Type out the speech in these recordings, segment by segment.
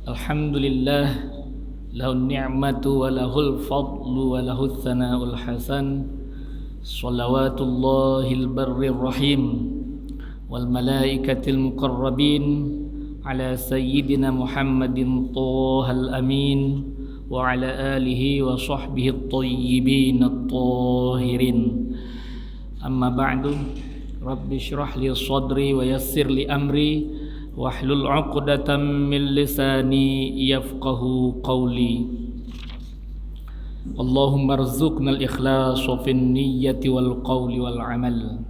Alhamdulillah, lahun ni'matu wa lahul fadlu wa lahul thana'ul hasan. Salawatullahil barrir rahim wal malaikatil muqarrabin ala sayyidina Muhammadin thahal amin wa ala alihi wa sahbihi at-tayyibin at-tahirin. Amma ba'du, rabbi shrah li sadri wa yassir li amri wahlul 'uqdatam min lisani yafqahu qawli. Allahumma rzuqna al-ikhlas fin niyyati wal qawli wal amal.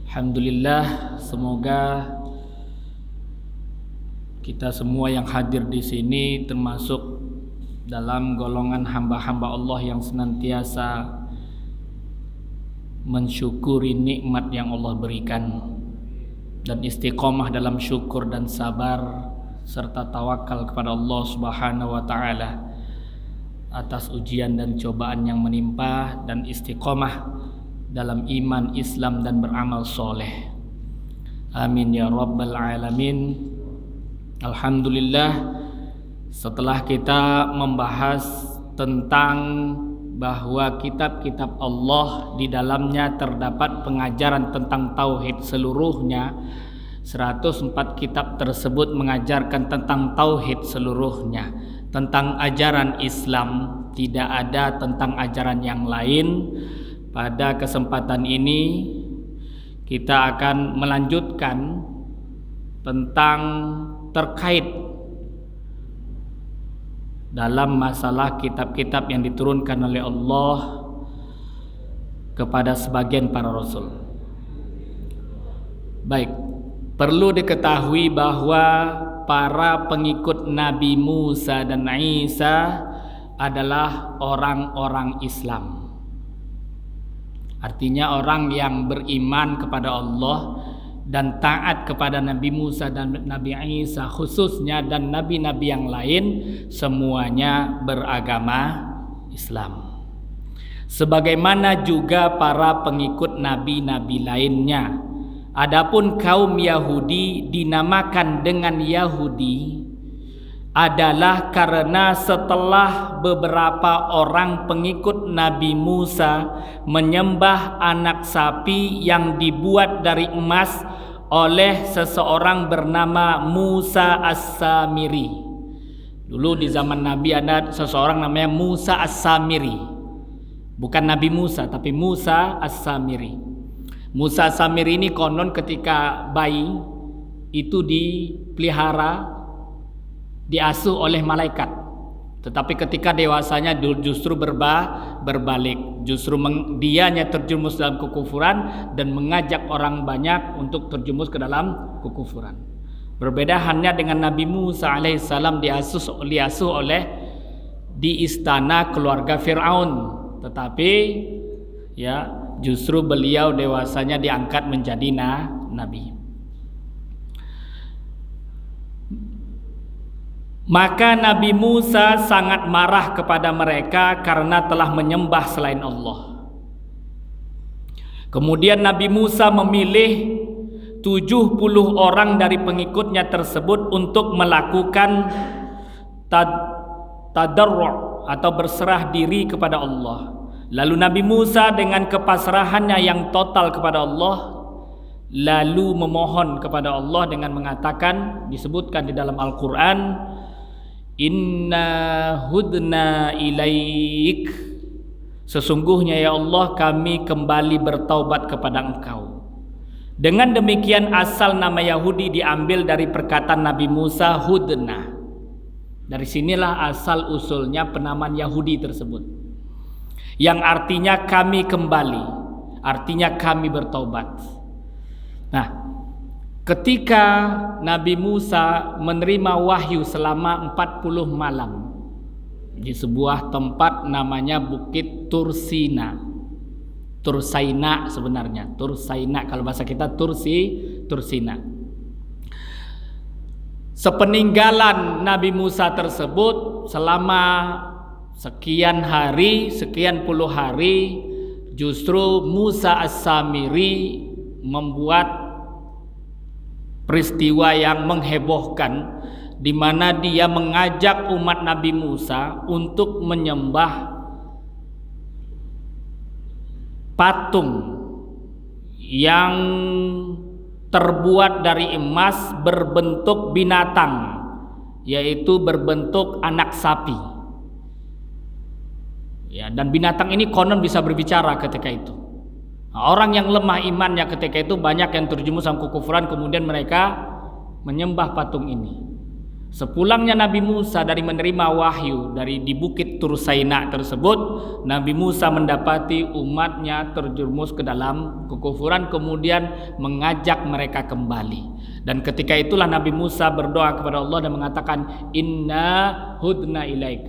Alhamdulillah, semoga kita semua yang hadir di sini termasuk dalam golongan hamba-hamba Allah yang senantiasa mensyukuri nikmat yang Allah berikan dan istiqomah dalam syukur dan sabar serta tawakal kepada Allah Subhanahu wa taala atas ujian dan cobaan yang menimpa, dan istiqomah dalam iman, Islam dan beramal soleh. Amin ya rabbal alamin. Alhamdulillah, setelah kita membahas tentang bahwa kitab-kitab Allah di dalamnya terdapat pengajaran tentang tauhid seluruhnya. 104 kitab tersebut mengajarkan tentang tauhid seluruhnya, tentang ajaran Islam, tidak ada tentang ajaran yang lain. Pada kesempatan ini kita akan melanjutkan tentang terkait dalam masalah kitab-kitab yang diturunkan oleh Allah kepada sebagian para rasul. Baik, perlu diketahui bahwa para pengikut Nabi Musa dan Isa adalah orang-orang Islam. Artinya orang yang beriman kepada Allah dan taat kepada Nabi Musa dan Nabi Isa khususnya, dan nabi-nabi yang lain, semuanya beragama Islam. Sebagaimana juga para pengikut nabi-nabi lainnya. Adapun kaum Yahudi dinamakan dengan Yahudi adalah karena setelah beberapa orang pengikut Nabi Musa menyembah anak sapi yang dibuat dari emas oleh seseorang bernama Musa As-Samiri. Dulu di zaman Nabi ada seseorang namanya Musa As-Samiri. Bukan Nabi Musa, tapi Musa As-Samiri. Musa As-Samiri ini konon ketika bayi itu dipelihara, diasuh oleh malaikat, tetapi ketika dewasanya justru berbalik, justru dianya terjerumus dalam kekufuran dan mengajak orang banyak untuk terjerumus ke dalam kekufuran. Berbeda halnya dengan Nabi Musa alaihissalam, diasuh oleh di istana keluarga Fir'aun, tetapi ya justru beliau dewasanya diangkat menjadi nabi. Maka Nabi Musa sangat marah kepada mereka karena telah menyembah selain Allah. Kemudian Nabi Musa memilih 70 orang dari pengikutnya tersebut untuk melakukan tadarru' atau berserah diri kepada Allah. Lalu Nabi Musa dengan kepasrahannya yang total kepada Allah lalu memohon kepada Allah dengan mengatakan, disebutkan di dalam Al-Quran, Inna hudna ilaik, sesungguhnya ya Allah kami kembali bertaubat kepada Engkau. Dengan demikian asal nama Yahudi diambil dari perkataan Nabi Musa, hudna. Dari sinilah asal usulnya penamaan Yahudi tersebut, yang artinya kami kembali, artinya kami bertaubat. Nah, ketika Nabi Musa menerima wahyu selama 40 malam di sebuah tempat namanya Bukit Tursaina sebenarnya, Tursaina kalau bahasa kita Tursina. Sepeninggalan Nabi Musa tersebut selama sekian puluh hari, justru Musa As-Samiri membuat peristiwa yang menghebohkan di mana dia mengajak umat Nabi Musa untuk menyembah patung yang terbuat dari emas berbentuk binatang, yaitu berbentuk anak sapi. Ya, dan binatang ini konon bisa berbicara ketika itu. Nah, orang yang lemah imannya ketika itu banyak yang terjerumus dalam kekufuran, kemudian mereka menyembah patung ini. Sepulangnya Nabi Musa dari menerima wahyu di bukit Tursaina tersebut, Nabi Musa mendapati umatnya terjerumus ke dalam kekufuran, kemudian mengajak mereka kembali. Dan ketika itulah Nabi Musa berdoa kepada Allah dan mengatakan, Inna hudna ilaik.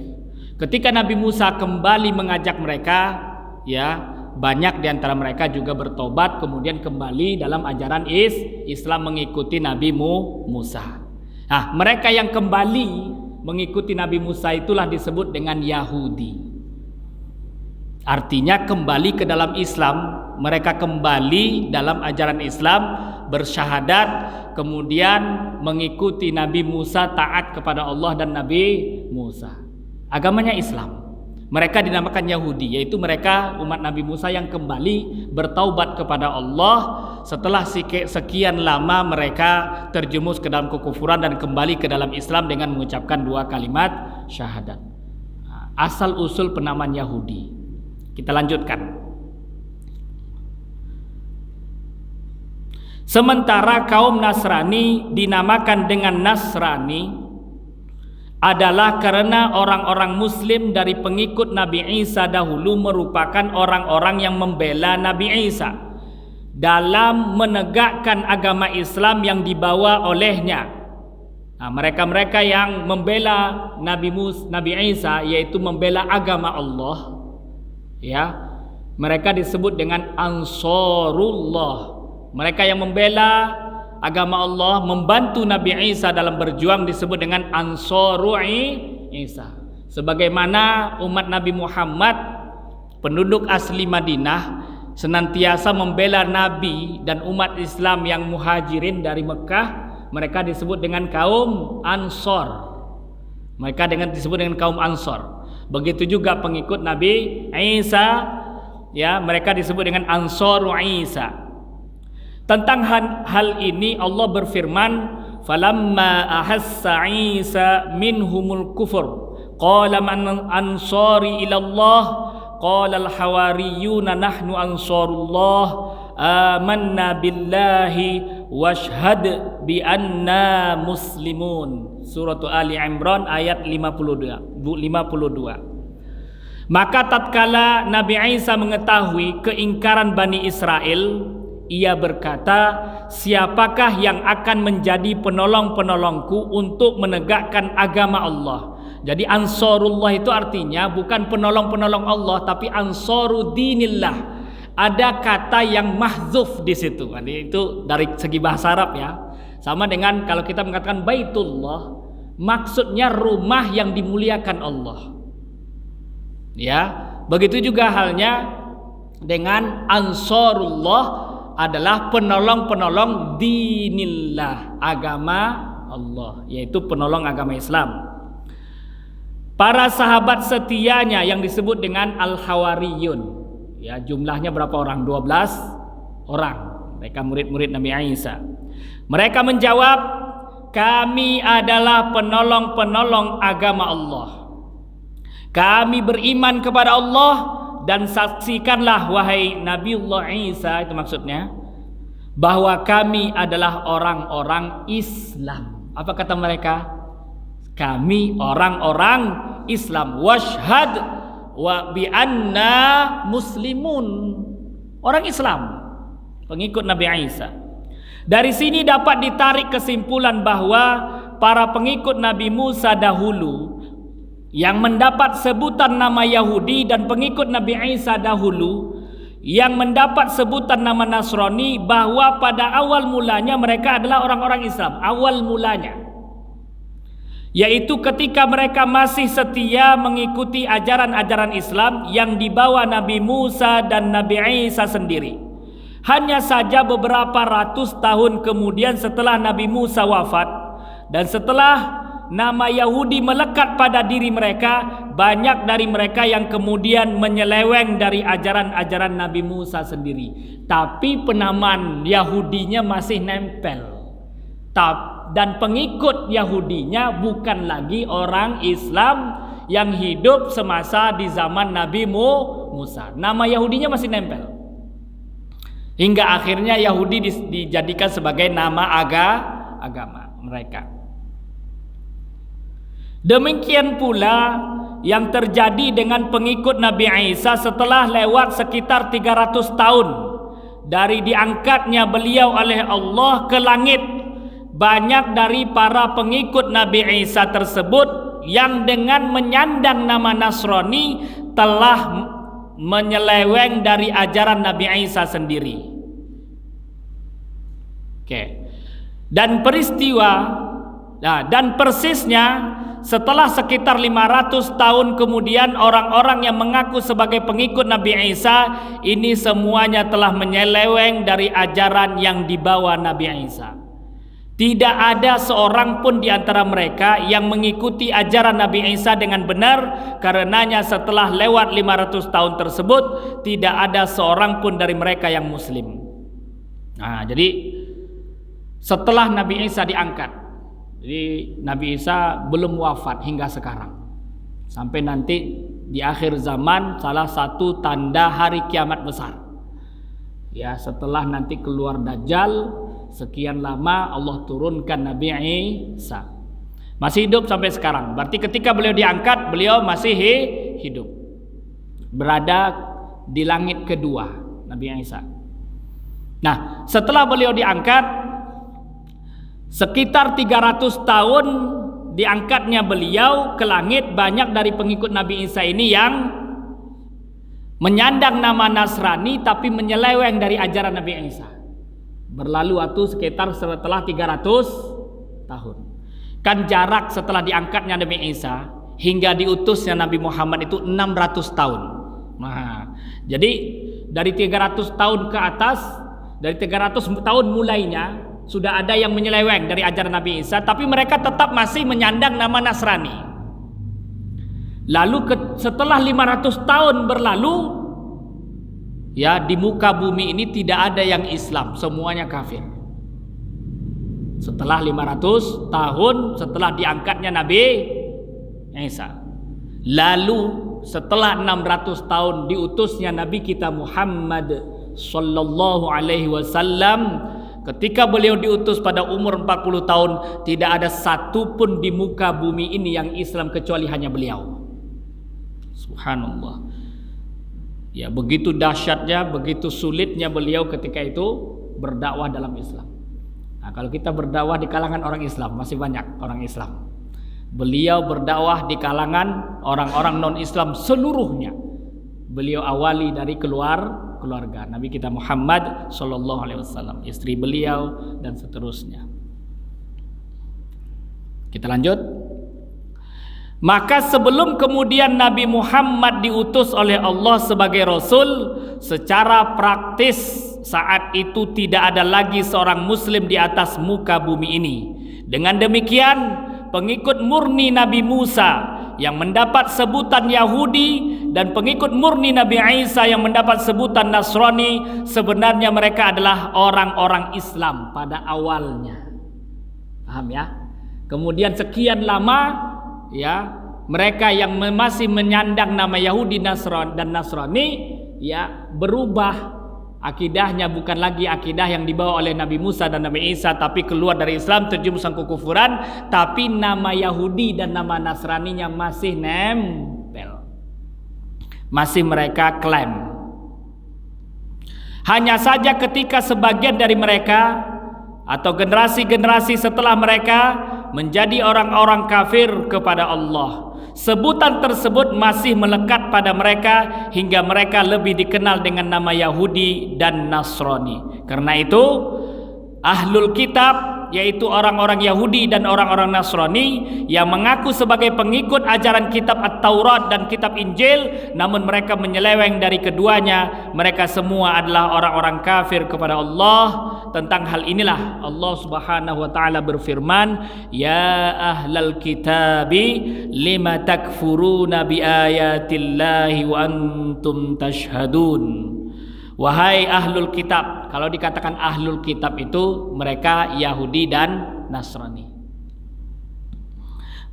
Ketika Nabi Musa kembali mengajak mereka, ya, banyak di antara mereka juga bertobat, kemudian kembali dalam ajaran Islam mengikuti Nabi Musa. Nah, mereka yang kembali mengikuti Nabi Musa itulah disebut dengan Yahudi. Artinya kembali ke dalam Islam, mereka kembali dalam ajaran Islam, bersyahadat, kemudian mengikuti Nabi Musa, taat kepada Allah dan Nabi Musa. Agamanya Islam. Mereka dinamakan Yahudi, yaitu mereka umat Nabi Musa yang kembali bertaubat kepada Allah setelah sekian lama mereka terjerumus ke dalam kekufuran dan kembali ke dalam Islam dengan mengucapkan 2 kalimat syahadat. Asal usul penamaan Yahudi. Kita lanjutkan. Sementara kaum Nasrani dinamakan dengan Nasrani adalah karena orang-orang Muslim dari pengikut Nabi Isa dahulu merupakan orang-orang yang membela Nabi Isa dalam menegakkan agama Islam yang dibawa olehnya. Nah, mereka-mereka yang membela Nabi Isa, yaitu membela agama Allah, ya, mereka disebut dengan Ansarullah. Mereka yang membela agama Allah, membantu Nabi Isa dalam berjuang, disebut dengan Ansaru Isa. Sebagaimana umat Nabi Muhammad, penduduk asli Madinah, senantiasa membela Nabi dan umat Islam yang muhajirin dari Mekah, mereka disebut dengan kaum Ansor. Mereka disebut dengan kaum Ansor. Begitu juga pengikut Nabi Isa, ya, mereka disebut dengan Ansaru Isa. Tentang hal ini Allah berfirman, falamma ahassa Isa minhumul kufur qala man ansari ila Allah qala al hawariyuna nahnu ansarullah amanna billahi washhad bi anna muslimun. Surah Ali Imran ayat 52. Maka tatkala Nabi Isa mengetahui keingkaran Bani Israel, ia berkata, siapakah yang akan menjadi penolong-penolongku untuk menegakkan agama Allah? Jadi Ansarullah itu artinya bukan penolong-penolong Allah, tapi Ansaru dinillah. Ada kata yang mahzuf di situ. Jadi itu dari segi bahasa Arab, ya. Sama dengan kalau kita mengatakan Baitullah, maksudnya rumah yang dimuliakan Allah. Ya, begitu juga halnya dengan Ansarullah, adalah penolong-penolong dinillah, agama Allah, yaitu penolong agama Islam. Para sahabat setianya yang disebut dengan Al-Hawariyun, ya, jumlahnya berapa orang? 12 orang. Mereka murid-murid Nabi Isa. Mereka menjawab, kami adalah penolong-penolong agama Allah. Kami beriman kepada Allah, dan saksikanlah wahai Nabiullah Isa, itu maksudnya, bahwa kami adalah orang-orang Islam. Apa kata mereka? Kami orang-orang Islam. Washhad wa bi anna muslimun. Orang Islam, pengikut Nabi Isa. Dari sini dapat ditarik kesimpulan bahwa para pengikut Nabi Musa dahulu yang mendapat sebutan nama Yahudi dan pengikut Nabi Isa dahulu yang mendapat sebutan nama Nasrani, bahwa pada awal mulanya mereka adalah orang-orang Islam. Awal mulanya, yaitu ketika mereka masih setia mengikuti ajaran-ajaran Islam yang dibawa Nabi Musa dan Nabi Isa sendiri. Hanya saja beberapa ratus tahun kemudian setelah Nabi Musa wafat dan setelah nama Yahudi melekat pada diri mereka, banyak dari mereka yang kemudian menyeleweng dari ajaran-ajaran Nabi Musa sendiri. Tapi penamaan Yahudinya masih nempel. Dan pengikut Yahudinya bukan lagi orang Islam yang hidup semasa di zaman Nabi Musa. Nama Yahudinya masih nempel. Hingga akhirnya Yahudi dijadikan sebagai nama agama mereka. Demikian pula yang terjadi dengan pengikut Nabi Isa setelah lewat sekitar 300 tahun dari diangkatnya beliau oleh Allah ke langit. Banyak dari para pengikut Nabi Isa tersebut yang dengan menyandang nama Nasrani telah menyeleweng dari ajaran Nabi Isa sendiri. Dan persisnya setelah sekitar 500 tahun kemudian, orang-orang yang mengaku sebagai pengikut Nabi Isa ini semuanya telah menyeleweng dari ajaran yang dibawa Nabi Isa. Tidak ada seorang pun di antara mereka yang mengikuti ajaran Nabi Isa dengan benar. Karenanya setelah lewat 500 tahun tersebut, tidak ada seorang pun dari mereka yang muslim. Jadi setelah Nabi Isa diangkat, jadi Nabi Isa belum wafat hingga sekarang. Sampai nanti di akhir zaman, salah satu tanda hari kiamat besar. Ya, setelah nanti keluar Dajjal, sekian lama Allah turunkan Nabi Isa. Masih hidup sampai sekarang. Berarti ketika beliau diangkat, beliau masih hidup. Berada di langit kedua, Nabi Isa. Nah, setelah beliau diangkat, sekitar 300 tahun diangkatnya beliau ke langit, banyak dari pengikut Nabi Isa ini yang menyandang nama Nasrani tapi menyeleweng dari ajaran Nabi Isa. Berlalu waktu sekitar setelah 300 tahun. Kan jarak setelah diangkatnya Nabi Isa hingga diutusnya Nabi Muhammad itu 600 tahun. Jadi dari 300 tahun ke atas, dari 300 tahun mulainya sudah ada yang menyeleweng dari ajaran Nabi Isa, tapi mereka tetap masih menyandang nama Nasrani. Lalu setelah 500 tahun berlalu, ya, di muka bumi ini tidak ada yang Islam, semuanya kafir. Setelah 500 tahun setelah diangkatnya Nabi Isa. Lalu setelah 600 tahun diutusnya Nabi kita Muhammad sallallahu alaihi wasallam, ketika beliau diutus pada umur 40 tahun, tidak ada satu pun di muka bumi ini yang Islam kecuali hanya beliau. Subhanallah. Ya, begitu dahsyatnya, begitu sulitnya beliau ketika itu berdakwah dalam Islam. Nah, kalau kita berdakwah di kalangan orang Islam, masih banyak orang Islam. Beliau berdakwah di kalangan orang-orang non-Islam seluruhnya. Beliau awali dari keluarga Nabi kita Muhammad sallallahu alaihi wasallam, istri beliau dan seterusnya. Kita lanjut. Maka sebelum kemudian Nabi Muhammad diutus oleh Allah sebagai Rasul, secara praktis saat itu tidak ada lagi seorang Muslim di atas muka bumi ini. Dengan demikian, pengikut murni Nabi Musa yang mendapat sebutan Yahudi dan pengikut murni Nabi Isa yang mendapat sebutan Nasrani, sebenarnya mereka adalah orang-orang Islam pada awalnya. Paham ya? Kemudian sekian lama, ya, mereka yang masih menyandang nama Yahudi dan Nasrani, ya, berubah akidahnya, bukan lagi akidah yang dibawa oleh Nabi Musa dan Nabi Isa, tapi keluar dari Islam, terjerumus kekufuran, tapi nama Yahudi dan nama Nasraninya masih nempel, masih mereka klaim. Hanya saja ketika sebagian dari mereka atau generasi-generasi setelah mereka menjadi orang-orang kafir kepada Allah, sebutan tersebut masih melekat pada mereka hingga mereka lebih dikenal dengan nama Yahudi dan Nasrani. Karena itu Ahlul Kitab yaitu orang-orang Yahudi dan orang-orang Nasrani yang mengaku sebagai pengikut ajaran kitab At-Taurat dan kitab Injil, namun mereka menyeleweng dari keduanya. Mereka semua adalah orang-orang kafir kepada Allah. Tentang hal inilah Allah Subhanahu wa taala berfirman, "Ya ahlal kitabi lima takfuruna bi ayatillahi wa antum tashhadun." Wahai ahlul kitab. Kalau dikatakan ahlul kitab itu mereka Yahudi dan Nasrani.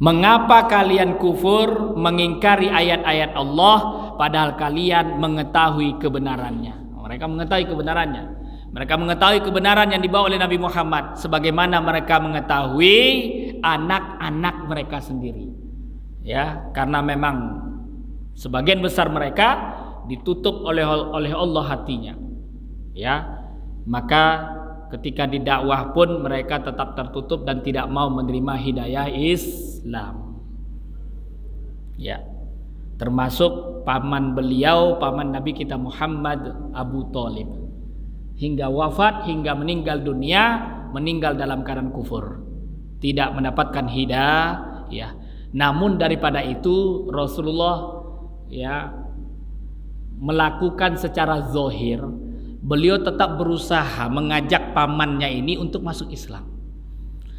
Mengapa kalian kufur mengingkari ayat-ayat Allah padahal kalian mengetahui kebenarannya? Mereka mengetahui kebenarannya. Mereka mengetahui kebenaran yang dibawa oleh Nabi Muhammad, sebagaimana mereka mengetahui anak-anak mereka sendiri. Ya, karena memang sebagian besar mereka ditutup oleh Allah hatinya. Ya, maka ketika didakwah pun mereka tetap tertutup dan tidak mau menerima hidayah Islam. Ya, termasuk paman beliau, paman Nabi kita Muhammad, Abu Thalib. Hingga wafat, hingga meninggal dunia, meninggal dalam keadaan kufur, tidak mendapatkan hidayah. Ya, namun daripada itu Rasulullah melakukan secara zahir, beliau tetap berusaha mengajak pamannya ini untuk masuk Islam.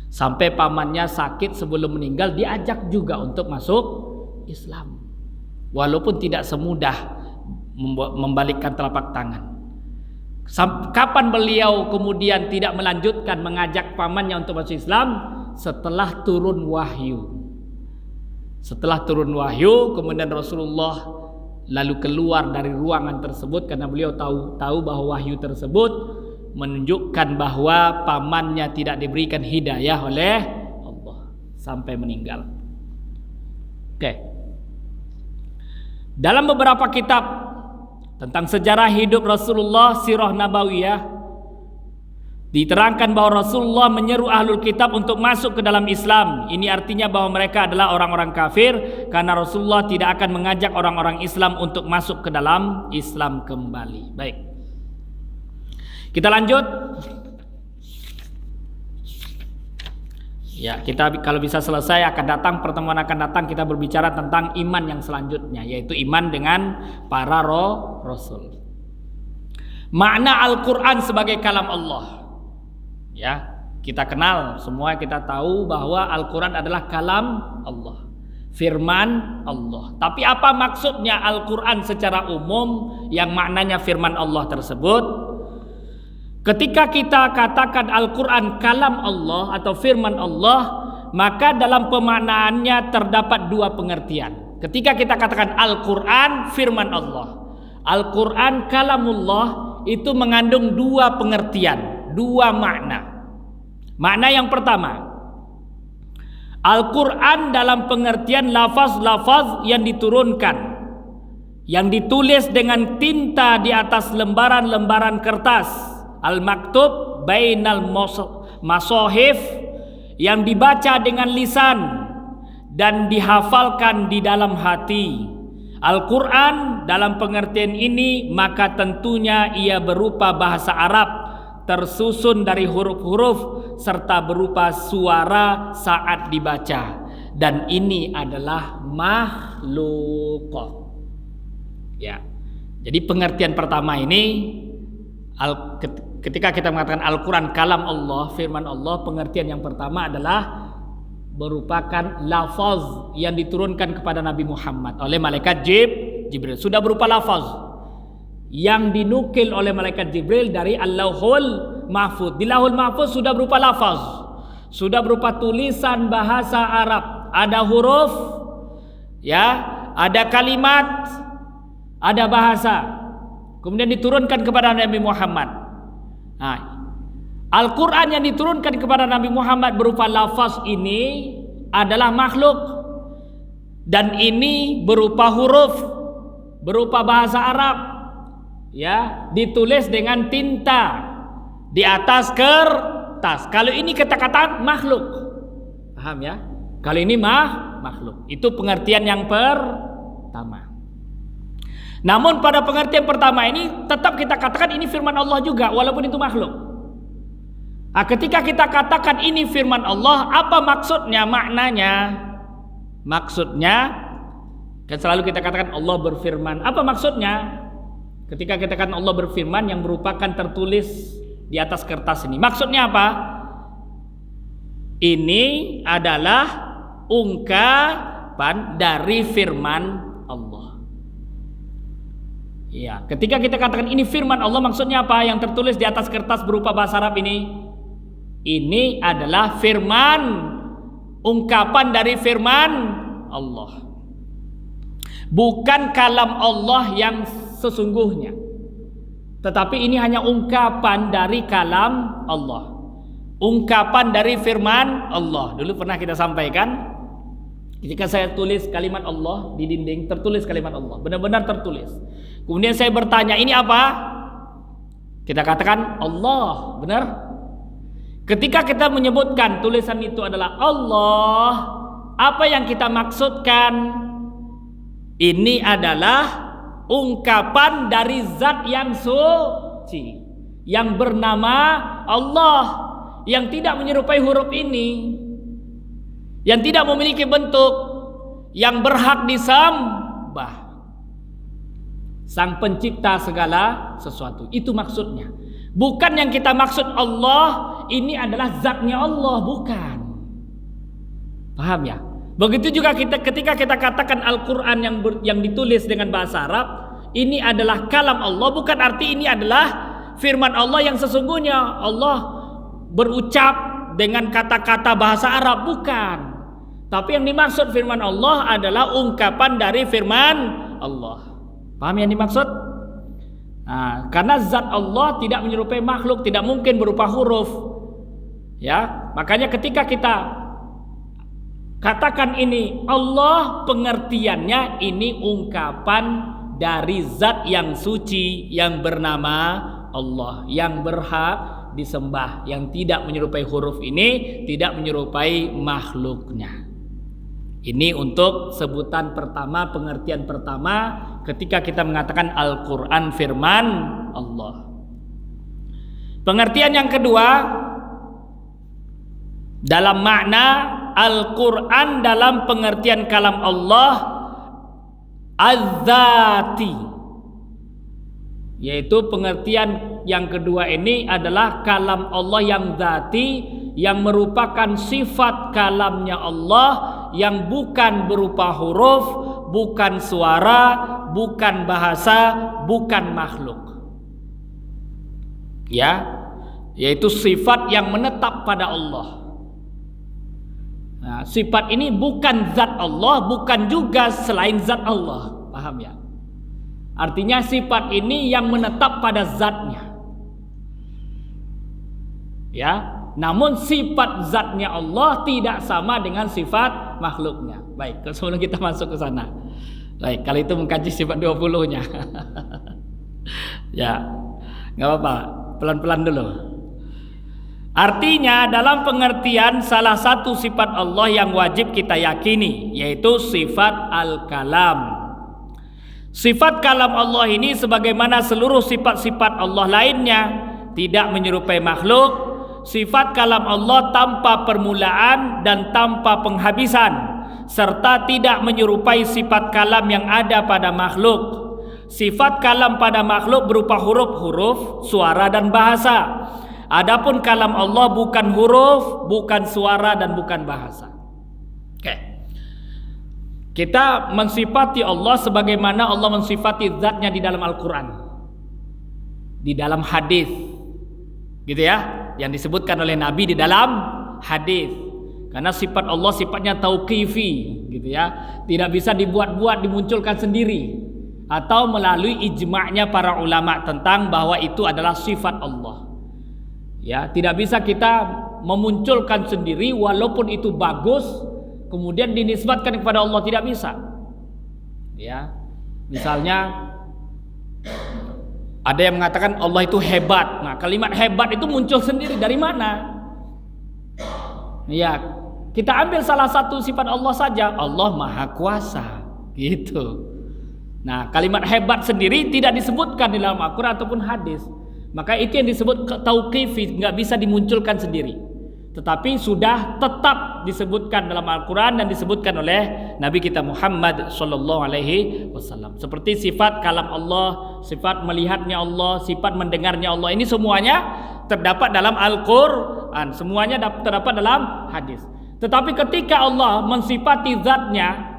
Sampai pamannya sakit sebelum meninggal, diajak juga untuk masuk Islam, walaupun tidak semudah membalikkan telapak tangan. Kapan beliau kemudian tidak melanjutkan mengajak pamannya untuk masuk Islam? Setelah turun wahyu. Setelah turun wahyu, kemudian Rasulullah lalu keluar dari ruangan tersebut, karena beliau tahu bahwa wahyu tersebut menunjukkan bahwa pamannya tidak diberikan hidayah oleh Allah sampai meninggal. Oke. Dalam beberapa kitab tentang sejarah hidup Rasulullah, sirah nabawiyah, diterangkan bahwa Rasulullah menyeru ahlul kitab untuk masuk ke dalam Islam. Ini artinya bahwa mereka adalah orang-orang kafir, karena Rasulullah tidak akan mengajak orang-orang Islam untuk masuk ke dalam Islam kembali. Baik, kita lanjut. Ya, kita kalau bisa selesai pertemuan akan datang kita berbicara tentang iman yang selanjutnya, yaitu iman dengan para rasul. Makna Al-Qur'an sebagai kalam Allah. Ya, kita kenal semua, kita tahu bahwa Al-Qur'an adalah kalam Allah, firman Allah. Tapi apa maksudnya Al-Qur'an secara umum yang maknanya firman Allah tersebut? Ketika kita katakan Al-Quran kalam Allah atau firman Allah, maka dalam pemaknaannya terdapat dua pengertian. Ketika kita katakan Al-Quran firman Allah, Al-Quran kalamullah, itu mengandung dua pengertian, dua makna. Makna yang pertama, Al-Quran dalam pengertian lafaz-lafaz yang diturunkan, yang ditulis dengan tinta di atas lembaran-lembaran kertas, al-maktub bainal masahif, yang dibaca dengan lisan dan dihafalkan di dalam hati. Al-Quran dalam pengertian ini maka tentunya ia berupa bahasa Arab, tersusun dari huruf-huruf serta berupa suara saat dibaca, dan ini adalah makhluk. Ya, jadi pengertian pertama ini, ketika kita mengatakan Al-Quran kalam Allah, firman Allah, pengertian yang pertama adalah merupakan lafaz yang diturunkan kepada Nabi Muhammad oleh malaikat Jibril. Sudah berupa lafaz yang dinukil oleh malaikat Jibril dari Al-Lauhul Mahfuz. Di Lauhul Mahfuz sudah berupa lafaz, sudah berupa tulisan bahasa Arab, ada huruf, ya, ada kalimat, ada bahasa. Kemudian diturunkan kepada Nabi Muhammad. Nah, Al-Quran yang diturunkan kepada Nabi Muhammad berupa lafaz ini adalah makhluk, dan ini berupa huruf, berupa bahasa Arab, ya, ditulis dengan tinta di atas kertas. Kalau ini kata-kata makhluk, paham ya? Kalau ini makhluk, itu pengertian yang pertama. Namun pada pengertian pertama ini tetap kita katakan ini firman Allah juga, walaupun itu makhluk. Ketika kita katakan ini firman Allah, apa maksudnya, maknanya? Maksudnya, kan selalu kita katakan Allah berfirman. Apa maksudnya? Ketika kita katakan Allah berfirman yang merupakan tertulis di atas kertas ini, maksudnya apa? Ini adalah ungkapan dari firman Allah. Ya, ketika kita katakan ini firman Allah, maksudnya apa? Yang tertulis di atas kertas berupa bahasa Arab ini adalah firman, ungkapan dari firman Allah. Bukan kalam Allah yang sesungguhnya, tetapi ini hanya ungkapan dari kalam Allah, ungkapan dari firman Allah. Dulu pernah kita sampaikan, ketika saya tulis kalimat Allah di dinding, tertulis kalimat Allah, benar-benar tertulis. Kemudian saya bertanya, ini apa? Kita katakan Allah, benar? Ketika kita menyebutkan tulisan itu adalah Allah, apa yang kita maksudkan? Ini adalah ungkapan dari zat yang suci, yang bernama Allah, yang tidak menyerupai huruf ini, yang tidak memiliki bentuk, yang berhak disembah, sang pencipta segala sesuatu. Itu maksudnya. Bukan yang kita maksud Allah ini adalah zatnya Allah, bukan. Paham ya? Begitu juga ketika kita katakan Al-Quran yang ditulis dengan bahasa Arab, ini adalah kalam Allah, bukan arti ini adalah firman Allah yang sesungguhnya. Allah berucap dengan kata-kata bahasa Arab, bukan. Tapi yang dimaksud firman Allah adalah ungkapan dari firman Allah. Paham yang dimaksud? Nah, karena zat Allah tidak menyerupai makhluk, tidak mungkin berupa huruf. Ya, makanya ketika kita katakan ini Allah, pengertiannya ini ungkapan dari zat yang suci, yang bernama Allah, yang berhak disembah, yang tidak menyerupai huruf ini, tidak menyerupai makhluknya. Ini untuk sebutan pertama, pengertian pertama ketika kita mengatakan Al-Quran firman Allah. Pengertian yang kedua, dalam makna Al-Quran dalam pengertian kalam Allah Az-Zati, yaitu pengertian yang kedua ini adalah kalam Allah yang zati, yang merupakan sifat kalamnya Allah, yang bukan berupa huruf, bukan suara, bukan bahasa, bukan makhluk. Ya, yaitu sifat yang menetap pada Allah. Nah, sifat ini bukan zat Allah, bukan juga selain zat Allah. Paham ya? Artinya sifat ini yang menetap pada zatnya. Ya, namun sifat zatnya Allah tidak sama dengan sifat makhluknya. Baik, sebelum kita masuk ke sana. Baik, kali itu mengkaji sifat 20-nya. Ya, nggak apa-apa, pelan-pelan dulu. Artinya dalam pengertian salah satu sifat Allah yang wajib kita yakini, yaitu sifat Al-Kalam. Sifat kalam Allah ini sebagaimana seluruh sifat-sifat Allah lainnya tidak menyerupai makhluk. Sifat kalam Allah tanpa permulaan dan tanpa penghabisan, serta tidak menyerupai sifat kalam yang ada pada makhluk. Sifat kalam pada makhluk berupa huruf-huruf, suara dan bahasa. Adapun kalam Allah bukan huruf, bukan suara dan bukan bahasa. Oke. Kita mensifati Allah sebagaimana Allah mensifati zatnya di dalam Al-Quran, di dalam hadis, gitu ya, yang disebutkan oleh Nabi di dalam hadis. Karena sifat Allah sifatnya tauqifi, gitu ya, tidak bisa dibuat-buat, dimunculkan sendiri atau melalui ijma'nya para ulama tentang bahwa itu adalah sifat Allah. Ya, tidak bisa kita memunculkan sendiri walaupun itu bagus kemudian dinisbatkan kepada Allah, tidak bisa. Ya. Misalnya ada yang mengatakan Allah itu hebat. Nah, kalimat hebat itu muncul sendiri dari mana? Ya, kita ambil salah satu sifat Allah saja, Allah Maha Kuasa, gitu. Nah, kalimat hebat sendiri tidak disebutkan di dalam Al-Quran ataupun hadis. Maka itu yang disebut tauqifi, nggak bisa dimunculkan sendiri. Tetapi sudah tetap disebutkan dalam Al-Quran dan disebutkan oleh Nabi kita Muhammad Sallallahu Alaihi Wasallam. Seperti sifat kalam Allah, sifat melihatnya Allah, sifat mendengarnya Allah. Ini semuanya terdapat dalam Al-Quran, semuanya terdapat dalam hadis. Tetapi ketika Allah mensifati zatnya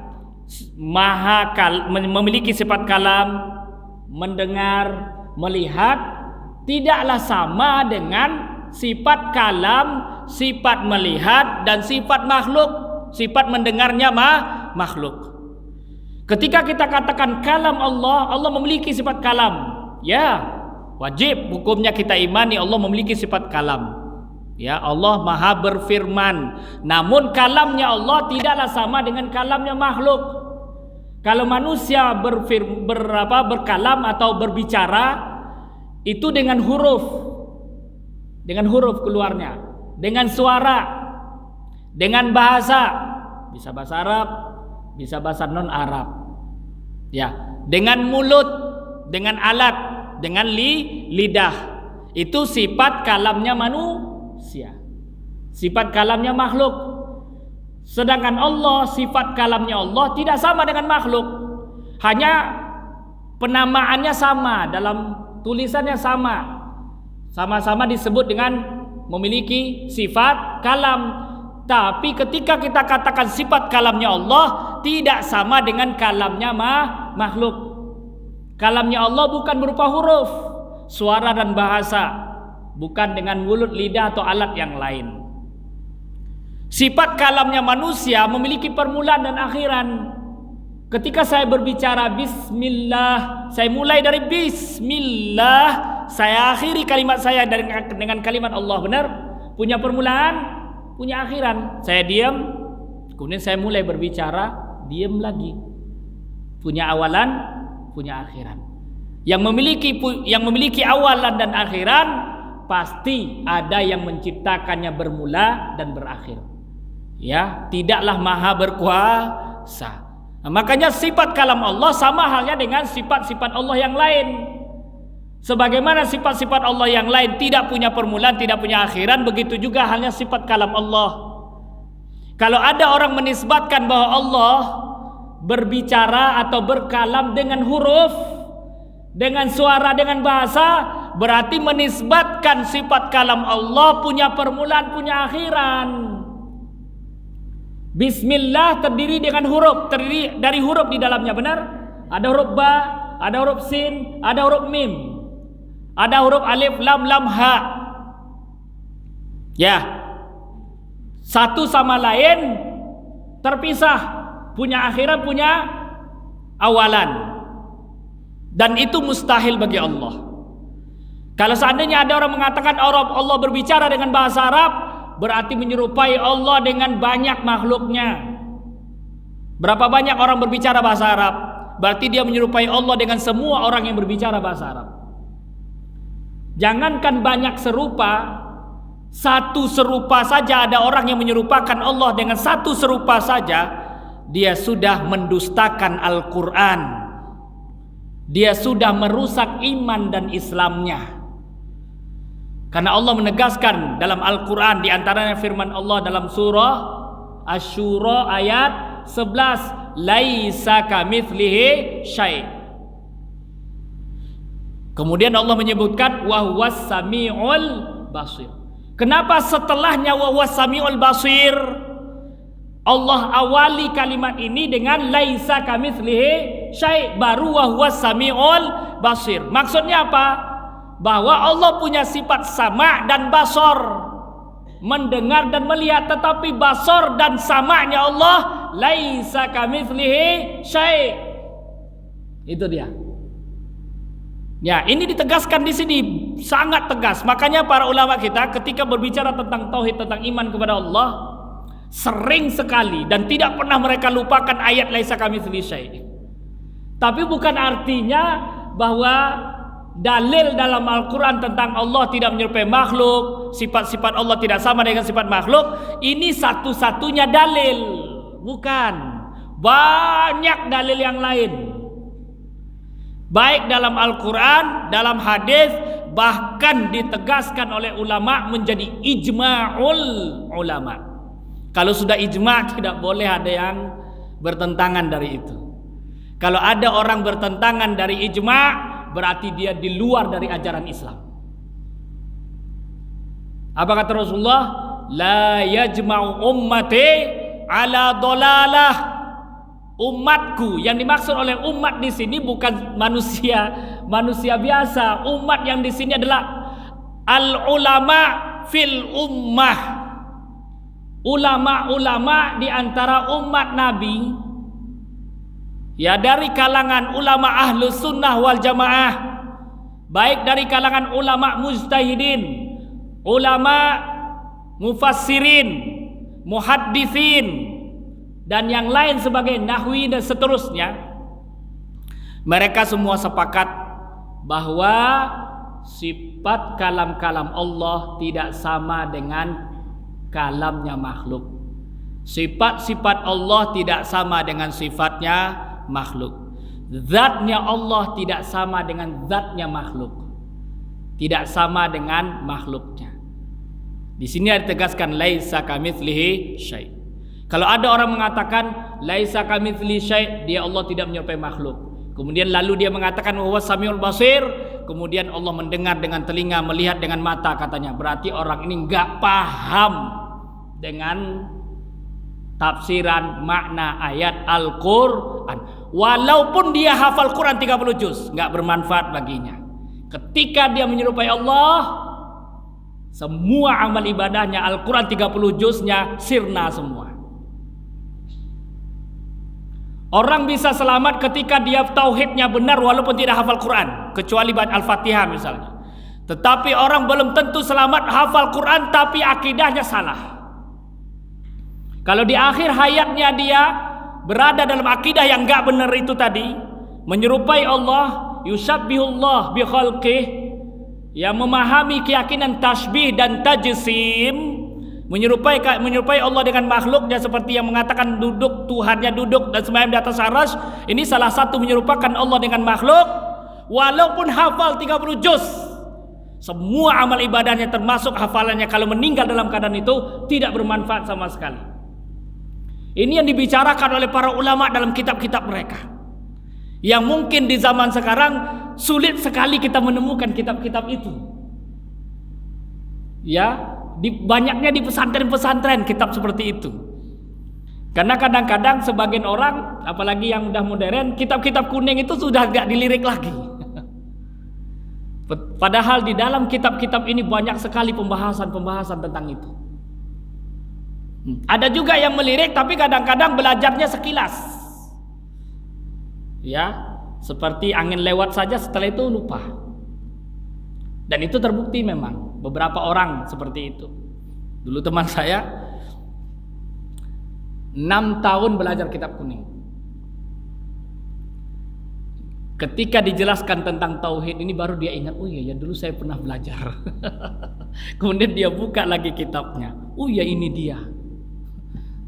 memiliki sifat kalam, mendengar, melihat, tidaklah sama dengan sifat kalam, sifat melihat, dan sifat makhluk, sifat mendengarnya makhluk. Ketika kita katakan kalam Allah, Allah memiliki sifat kalam, ya wajib hukumnya kita imani Allah memiliki sifat kalam. Ya, Allah maha berfirman, namun kalamnya Allah tidaklah sama dengan kalamnya makhluk. Kalau manusia berkalam atau berbicara itu dengan huruf keluarnya, dengan suara, dengan bahasa, bisa bahasa Arab, bisa bahasa non Arab, ya, dengan mulut, dengan alat, dengan lidah. Itu sifat kalamnya manusia, sifat kalamnya makhluk. Sedangkan Allah, sifat kalamnya Allah tidak sama dengan makhluk, hanya penamaannya sama, dalam tulisannya sama-sama disebut dengan memiliki sifat kalam. Tapi ketika kita katakan sifat kalamnya Allah tidak sama dengan kalamnya makhluk. Kalamnya Allah bukan berupa huruf, suara dan bahasa, bukan dengan mulut, lidah atau alat yang lain. Sifat kalamnya manusia memiliki permulaan dan akhiran. Ketika saya berbicara bismillah, saya mulai dari bismillah, saya akhiri kalimat saya dengan kalimat Allah, benar? Punya permulaan, punya akhiran. Saya diam, kemudian saya mulai berbicara, diam lagi. Punya awalan, punya akhiran. Yang memiliki awalan dan akhiran, pasti ada yang menciptakannya bermula dan berakhir. Ya, tidaklah maha berkuasa. Nah, makanya sifat kalam Allah sama halnya dengan sifat-sifat Allah yang lain. Sebagaimana sifat-sifat Allah yang lain tidak punya permulaan, tidak punya akhiran, begitu juga halnya sifat kalam Allah. Kalau ada orang menisbatkan bahwa Allah berbicara atau berkalam dengan huruf, dengan suara, dengan bahasa, berarti menisbatkan sifat kalam Allah punya permulaan, punya akhiran. Bismillah terdiri dengan huruf, terdiri dari huruf di dalamnya, benar? Ada huruf ba, ada huruf sin, ada huruf mim, ada huruf alif, lam, ha. Ya, satu sama lain terpisah, punya akhiran, punya awalan. Dan itu mustahil bagi Allah. Kalau seandainya ada orang mengatakan Allah berbicara dengan bahasa Arab, berarti menyerupai Allah dengan banyak makhluknya. Berapa banyak orang berbicara bahasa Arab? Berarti dia menyerupai Allah dengan semua orang yang berbicara bahasa Arab. Jangankan banyak serupa, satu serupa saja ada orang yang menyerupakan Allah dengan satu serupa saja, dia sudah mendustakan Al-Quran. Dia sudah merusak iman dan Islamnya. Karena Allah menegaskan dalam Al-Quran, di antaranya firman Allah dalam surah Asy-Syura ayat 11, laisa kamitslihi syai'. Kemudian Allah menyebutkan wa huwas samiul basir. Kenapa setelahnya wa huwas samiul basir Allah awali kalimat ini dengan laisa kamitslihi syai', baru wa huwas samiul basir? Maksudnya apa? Bahwa Allah punya sifat sama dan basor, mendengar dan melihat, tetapi basor dan samanya Allah laisa kamitslihi syai'. Itu dia. Ya, ini ditegaskan di sini sangat tegas. Makanya para ulama kita ketika berbicara tentang tauhid, tentang iman kepada Allah, sering sekali dan tidak pernah mereka lupakan ayat laisa kamitslihi syai'. Tapi bukan artinya bahwa dalil dalam Al-Quran tentang Allah tidak menyerupai makhluk, sifat-sifat Allah tidak sama dengan sifat makhluk, ini satu-satunya dalil. Bukan, banyak dalil yang lain. baik dalam Al-Quran, dalam hadis, bahkan ditegaskan oleh ulama menjadi ijma'ul ulama. Kalau sudah ijma' tidak boleh ada yang bertentangan dari itu. Kalau ada orang bertentangan dari ijma', berarti dia di luar dari ajaran Islam. Apa kata Rasulullah? La yajma'u ummati ala dolalah. Umatku, yang dimaksud oleh umat di sini bukan manusia biasa. Umat yang di sini adalah al ulama fil ummah. Ulama-ulama di antara umat Nabi, ya, dari kalangan ulama ahlus sunnah wal jamaah, baik dari kalangan ulama mujtahidin, ulama mufassirin, muhadditsin, dan yang lain sebagai nahwi dan seterusnya. Mereka semua sepakat bahwa sifat kalam-kalam Allah tidak sama dengan kalamnya makhluk. Sifat-sifat Allah tidak sama dengan sifatnya makhluk. Zatnya Allah tidak sama dengan zatnya makhluk. Tidak sama dengan makhluknya. Di sini ditegaskan laisa kamitslihi syai'. Kalau ada orang mengatakan laisa kamitsli syai', dia Allah tidak menyerupai makhluk. Kemudian lalu dia mengatakan huwa samiul basir, kemudian Allah mendengar dengan telinga, melihat dengan mata katanya. Berarti orang ini enggak paham dengan tafsiran makna ayat Al-Qur'an. Walaupun dia hafal Quran 30 juz, enggak bermanfaat baginya. Ketika dia menyerupai Allah, semua amal ibadahnya Al-Quran 30 juznya sirna semua. Orang bisa selamat ketika dia tauhidnya benar walaupun tidak hafal Quran, kecuali baca Al-Fatihah misalnya. Tetapi orang belum tentu selamat hafal Quran tapi akidahnya salah. Kalau di akhir hayatnya dia berada dalam akidah yang enggak benar itu tadi, menyerupai Allah, yusabbihullah bi khalqih, yang memahami keyakinan tasbih dan tajsim, menyerupai Allah dengan makhluknya, seperti yang mengatakan duduk, Tuhannya duduk dan sembahyang di atas arsy. Ini salah satu menyerupakan Allah dengan makhluk. Walaupun hafal 30 juz, semua amal ibadahnya termasuk hafalannya, kalau meninggal dalam keadaan itu tidak bermanfaat sama sekali. Ini yang dibicarakan oleh para ulama dalam kitab-kitab mereka, yang mungkin di zaman sekarang sulit sekali kita menemukan kitab-kitab itu. Ya, banyaknya di pesantren-pesantren kitab seperti itu. Karena kadang-kadang sebagian orang, apalagi yang udah modern, kitab-kitab kuning itu sudah gak dilirik lagi. Padahal di dalam kitab-kitab ini banyak sekali pembahasan-pembahasan tentang itu. Ada juga yang melirik tapi kadang-kadang belajarnya sekilas. Ya, seperti angin lewat saja, setelah itu lupa. Dan itu terbukti memang beberapa orang seperti itu. Dulu teman saya 6 tahun belajar kitab kuning. Ketika dijelaskan tentang tauhid ini baru dia ingat, oh iya ya dulu saya pernah belajar. Kemudian dia buka lagi kitabnya. Oh ya ini dia.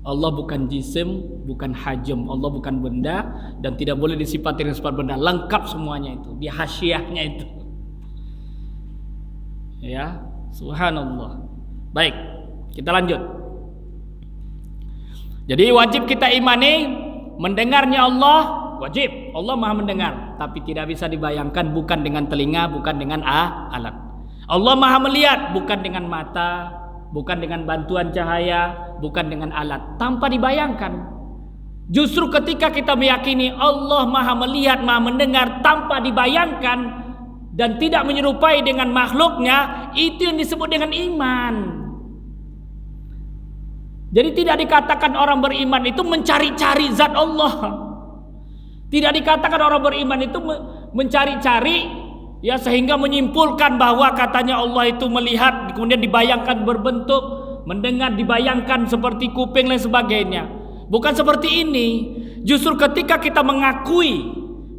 Allah bukan jisim, bukan hajam, Allah bukan benda dan tidak boleh disifati dengan sifat benda. Lengkap semuanya itu di hasyiahnya itu. Ya, subhanallah. Baik, kita lanjut. Jadi wajib kita imani mendengarnya Allah, wajib. Allah Maha mendengar, tapi tidak bisa dibayangkan, bukan dengan telinga, bukan dengan alat. Allah Maha melihat, bukan dengan mata, bukan dengan bantuan cahaya, bukan dengan alat, tanpa dibayangkan. Justru ketika kita meyakini Allah Maha melihat, Maha mendengar tanpa dibayangkan dan tidak menyerupai dengan makhluknya, itu yang disebut dengan iman. Jadi tidak dikatakan orang beriman itu mencari-cari zat Allah. Tidak dikatakan orang beriman itu mencari-cari, ya, sehingga menyimpulkan bahwa katanya Allah itu melihat, kemudian dibayangkan berbentuk, mendengar dibayangkan seperti kuping dan sebagainya. Bukan seperti ini. Justru ketika kita mengakui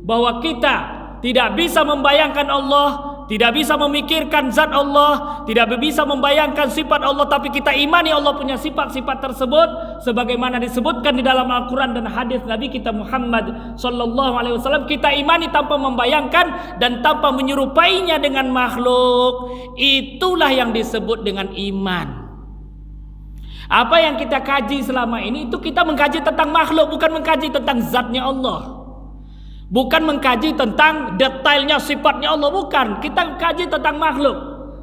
bahwa kita tidak bisa membayangkan Allah, tidak bisa memikirkan zat Allah, tidak bisa membayangkan sifat Allah, tapi kita imani Allah punya sifat-sifat tersebut sebagaimana disebutkan di dalam Al-Quran dan hadis Nabi kita Muhammad sallallahu alaihi wasallam, kita imani tanpa membayangkan dan tanpa menyerupainya dengan makhluk. Itulah yang disebut dengan iman. Apa yang kita kaji selama ini itu kita mengkaji tentang makhluk, bukan mengkaji tentang zatnya Allah. Bukan mengkaji tentang detailnya sifatnya Allah, bukan. Kita mengkaji tentang makhluk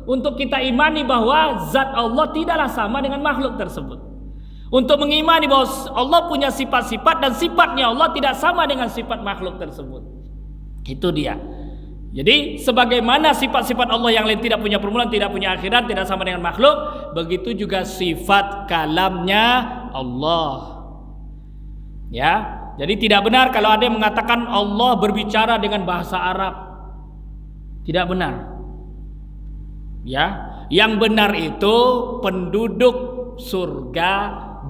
untuk kita imani bahwa zat Allah tidaklah sama dengan makhluk tersebut. Untuk mengimani bahwa Allah punya sifat-sifat dan sifatnya Allah tidak sama dengan sifat makhluk tersebut. Itu dia. Jadi sebagaimana sifat-sifat Allah yang lain tidak punya permulaan, tidak punya akhirat, tidak sama dengan makhluk, begitu juga sifat kalamnya Allah. Ya, jadi tidak benar kalau ada yang mengatakan Allah berbicara dengan bahasa Arab. Tidak benar. Ya, yang benar itu penduduk surga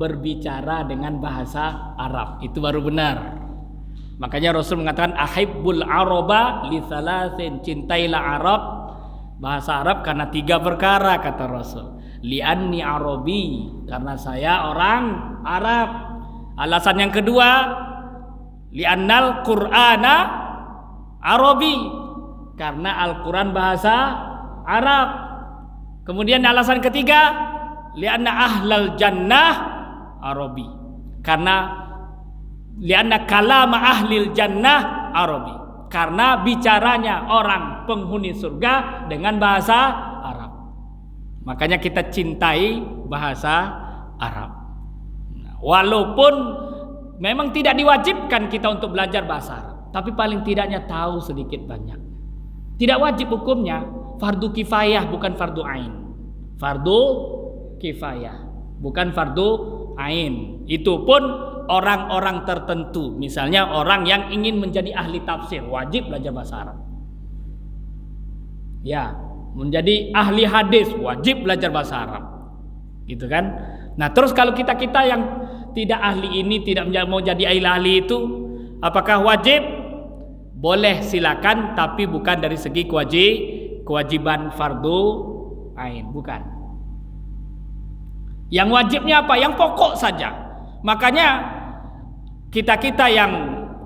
berbicara dengan bahasa Arab. Itu baru benar. Makanya Rasul mengatakan ahibbul araba li thalathin, cintailah Arab, bahasa Arab, karena 3 perkara kata Rasul. Li'anni arabi, karena saya orang Arab. Alasan yang kedua, li'annal qur'ana arabi, karena Al-Quran bahasa Arab. Kemudian alasan ketiga, li'anna ahlal jannah arabi, karena lianna kalama ahlil jannah arabi, karena bicaranya orang penghuni surga dengan bahasa Arab. Makanya kita cintai bahasa Arab. Walaupun memang tidak diwajibkan kita untuk belajar bahasa Arab, tapi paling tidaknya tahu sedikit banyak. Tidak wajib hukumnya, fardu kifayah bukan fardu ain. Fardu kifayah bukan fardu ain. Itu pun orang-orang tertentu, misalnya orang yang ingin menjadi ahli tafsir, wajib belajar bahasa Arab. Ya, menjadi ahli hadis, wajib belajar bahasa Arab. Gitu kan? Nah, terus kalau kita-kita yang tidak ahli ini, tidak mau jadi ahli itu, apakah wajib? Boleh, silakan, tapi bukan dari segi kewajiban fardu ain, bukan. Yang wajibnya apa? Yang pokok saja. Makanya kita-kita yang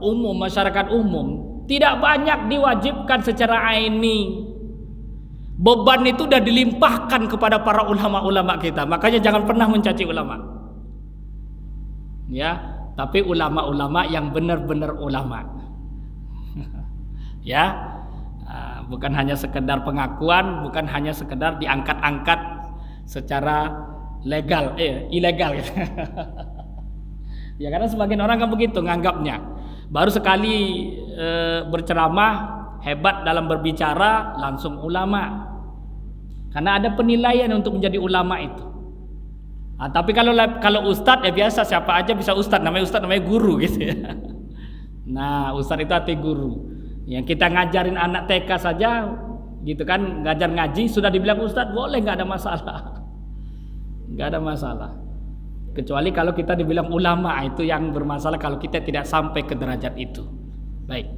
umum, masyarakat umum, tidak banyak diwajibkan secara aini. Beban itu sudah dilimpahkan kepada para ulama-ulama kita. Makanya jangan pernah mencaci ulama. Ya, tapi ulama-ulama yang benar-benar ulama. Ya, bukan hanya sekedar pengakuan, bukan hanya sekedar diangkat-angkat secara legal, ilegal gitu. Ya, karena sebagian orang kan begitu nganggapnya. Baru sekali berceramah hebat dalam berbicara langsung ulama. Karena ada penilaian untuk menjadi ulama itu. Tapi kalau ustadz ya biasa, siapa aja bisa ustadz, namanya guru gitu ya. Nah, ustadz itu arti guru. Yang kita ngajarin anak TK saja gitu kan, ngajar ngaji sudah dibilang ustadz, boleh, nggak ada masalah. Nggak ada masalah. Kecuali kalau kita dibilang ulama, itu yang bermasalah kalau kita tidak sampai ke derajat itu. Baik.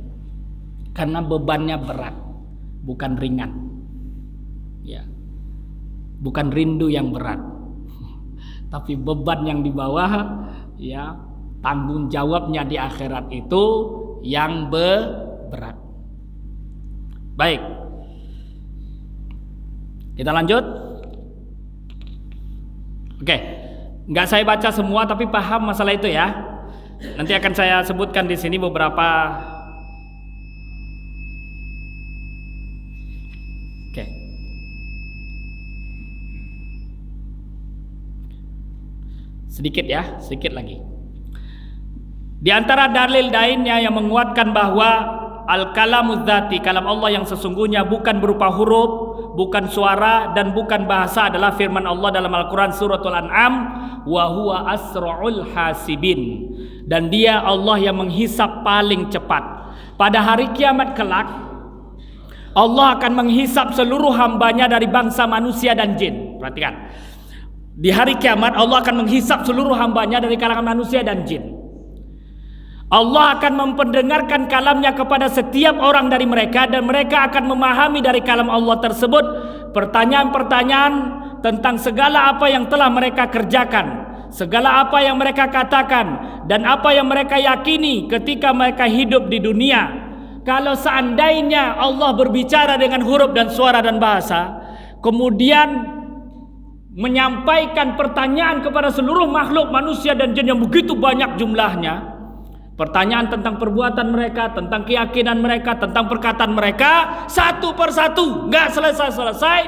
Karena bebannya berat, bukan ringan. Ya. Bukan rindu yang berat. Tapi beban yang di bawah, ya, tanggung jawabnya di akhirat itu yang berat. Baik. Kita lanjut. Oke. Nggak saya baca semua, tapi paham masalah itu ya. Nanti akan saya sebutkan di sini beberapa. Oke. Sedikit ya, sedikit lagi. Di antara dalil lainnya yang menguatkan bahwa al-kalamuz dzati, kalam Allah yang sesungguhnya bukan berupa huruf, bukan suara dan bukan bahasa adalah firman Allah dalam Al-Quran suratul An'am, wa huwa asra'ul hasibin, dan dia Allah yang menghisap paling cepat. Pada hari kiamat kelak Allah akan menghisap seluruh hambanya dari bangsa manusia dan jin. Perhatikan, di hari kiamat Allah akan menghisap seluruh hambanya dari kalangan manusia dan jin. Allah akan memperdengarkan kalamnya kepada setiap orang dari mereka, dan mereka akan memahami dari kalam Allah tersebut pertanyaan-pertanyaan tentang segala apa yang telah mereka kerjakan, segala apa yang mereka katakan, dan apa yang mereka yakini ketika mereka hidup di dunia. Kalau seandainya Allah berbicara dengan huruf dan suara dan bahasa, kemudian menyampaikan pertanyaan kepada seluruh makhluk manusia dan jin yang begitu banyak jumlahnya, pertanyaan tentang perbuatan mereka, tentang keyakinan mereka, tentang perkataan mereka, satu persatu, nggak selesai-selesai,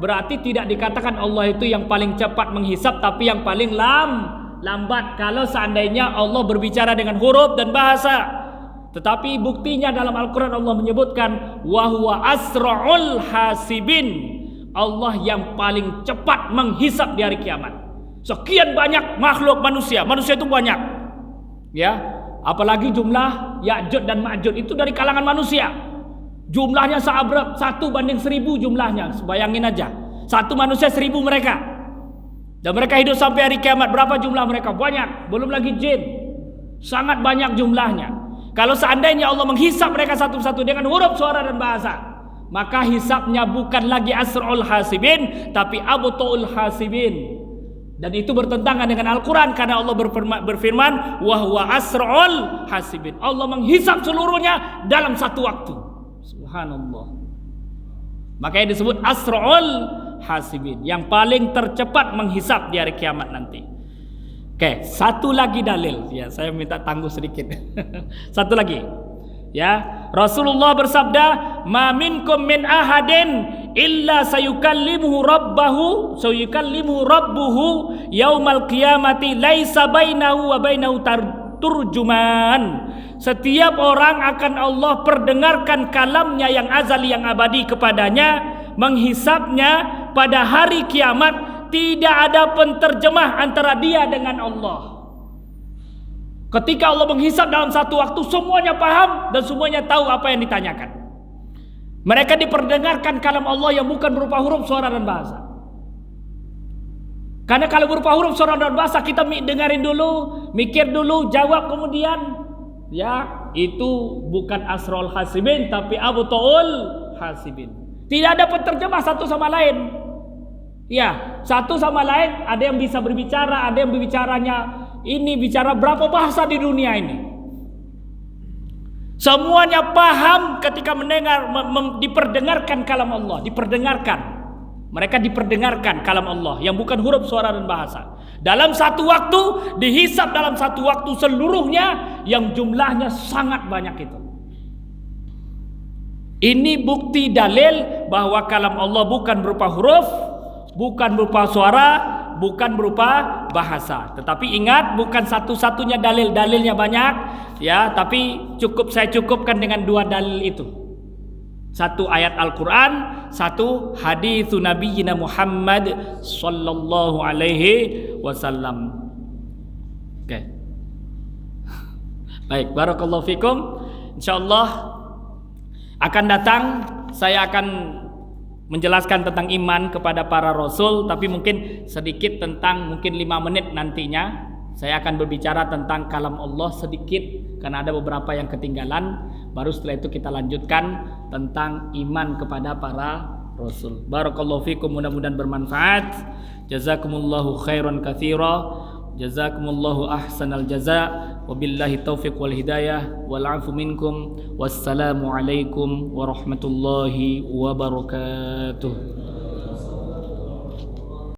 berarti tidak dikatakan Allah itu yang paling cepat menghisap, tapi yang paling lambat kalau seandainya Allah berbicara dengan huruf dan bahasa. Tetapi buktinya dalam Al-Quran Allah menyebutkan wa huwa asra'ul hasibin, Allah yang paling cepat menghisap di hari kiamat. Sekian banyak makhluk manusia itu banyak, ya. Apalagi jumlah Ya'juj dan Ma'juj itu dari kalangan manusia. Jumlahnya 1 banding 1000 jumlahnya. Bayangin aja. 1 manusia 1000 mereka. Dan mereka hidup sampai hari kiamat. Berapa jumlah mereka? Banyak. Belum lagi jin. Sangat banyak jumlahnya. Kalau seandainya Allah menghisap mereka satu-satu dengan huruf, suara dan bahasa, maka hisapnya bukan lagi asrul hasibin, tapi abtul hasibin. Dan itu bertentangan dengan Al-Quran, karena Allah berfirman wa huwa asra'ul hasibin, Allah menghisap seluruhnya dalam satu waktu. Subhanallah. Makanya disebut asra'ul hasibin, yang paling tercepat menghisap di hari kiamat nanti. Oke, satu lagi dalil. Ya, saya minta tangguh sedikit. Satu lagi. Ya, Rasulullah bersabda, "Ma minkum min ahadin illa sayukallimuhu rabbuhu yaumal qiyamati laisa bainahu wa bainahu turjuman." Setiap orang akan Allah perdengarkan kalamnya yang azali, yang abadi kepadanya, menghisapnya pada hari kiamat, tidak ada penterjemah antara dia dengan Allah. Ketika Allah menghisap dalam satu waktu, semuanya paham dan semuanya tahu apa yang ditanyakan. Mereka diperdengarkan kalam Allah yang bukan berupa huruf, suara dan bahasa. Karena kalau berupa huruf, suara dan bahasa, kita dengarin dulu, mikir dulu, jawab kemudian, ya, itu bukan asrul hasibin, tapi abtul hasibin. Tidak ada penterjemah satu sama lain. Ya, satu sama lain, ada yang bisa berbicara, ada yang berbicaranya ini bicara berapa bahasa di dunia ini. Semuanya paham ketika mendengar, diperdengarkan kalam Allah, diperdengarkan. Mereka diperdengarkan kalam Allah yang bukan huruf, suara dan bahasa. Dalam satu waktu, dihisap dalam satu waktu seluruhnya yang jumlahnya sangat banyak itu. Ini bukti dalil bahwa kalam Allah bukan berupa huruf, bukan berupa suara, bukan berupa bahasa. Tetapi ingat, bukan satu-satunya dalil, dalilnya banyak, ya, tapi saya cukupkan dengan 2 dalil itu. 1 ayat Al-Quran, 1 hadits Nabi Muhammad sallallahu alaihi wasallam. Oke. Baik, barakallahu fikum. Insyaallah akan datang saya akan menjelaskan tentang iman kepada para rasul, tapi mungkin sedikit tentang, mungkin 5 menit nantinya saya akan berbicara tentang kalam Allah sedikit, karena ada beberapa yang ketinggalan. Baru setelah itu kita lanjutkan tentang iman kepada para rasul. Barakallahu fikum, mudah-mudahan bermanfaat. Jazakumullahu khairan katsira, jazakumullahu ahsanal jaza, wabillahi taufiq wal hidayah, wal afu minkum, wassalamu alaikum warahmatullahi wabarakatuh.